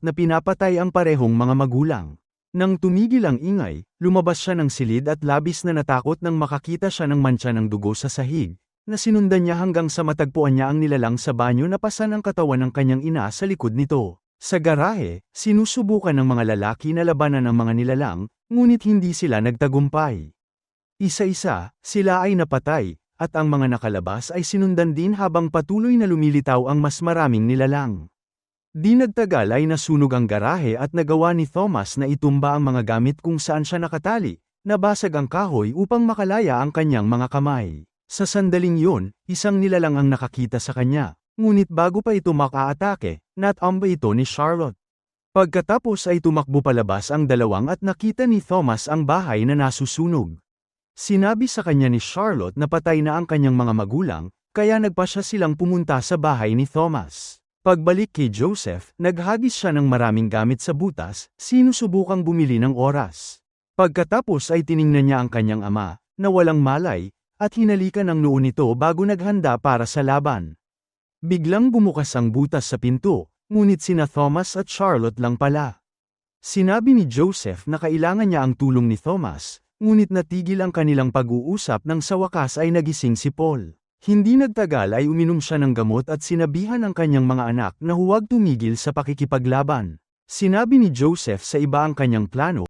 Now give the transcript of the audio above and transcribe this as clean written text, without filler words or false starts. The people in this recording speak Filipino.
na pinapatay ang parehong mga magulang. Nang tumigil ang ingay, lumabas siya ng silid at labis na natakot nang makakita siya ng mantsa ng dugo sa sahig, na sinundan niya hanggang sa matagpuan niya ang nilalang sa banyo na pasan ang katawan ng kanyang ina sa likod nito. Sa garahe, sinusubukan ng mga lalaki na labanan ang mga nilalang, ngunit hindi sila nagtagumpay. Isa-isa, sila ay napatay, at ang mga nakalabas ay sinundan din habang patuloy na lumilitaw ang mas maraming nilalang. Di nagtagal ay nasunog ang garahe at nagawa ni Thomas na itumba ang mga gamit kung saan siya nakatali, nabasag ang kahoy upang makalaya ang kanyang mga kamay. Sa sandaling yun, isang nilalang ang nakakita sa kanya, ngunit bago pa ito makaatake, natamba ito ni Charlotte. Pagkatapos ay tumakbo palabas ang dalawang at nakita ni Thomas ang bahay na nasusunog. Sinabi sa kanya ni Charlotte na patay na ang kanyang mga magulang, kaya nagpasya silang pumunta sa bahay ni Thomas. Pagbalik kay Joseph, naghagis siya ng maraming gamit sa butas, sinusubukang bumili ng oras. Pagkatapos ay tiningnan niya ang kanyang ama, na walang malay, at hinalikan ang noo nito bago naghanda para sa laban. Biglang bumukas ang butas sa pinto, ngunit sina Thomas at Charlotte lang pala. Sinabi ni Joseph na kailangan niya ang tulong ni Thomas, ngunit natigil ang kanilang pag-uusap nang sa wakas ay nagising si Paul. Hindi nagtagal ay uminom siya ng gamot at sinabihan ang kanyang mga anak na huwag tumigil sa pakikipaglaban. Sinabi ni Joseph sa iba ang kanyang plano,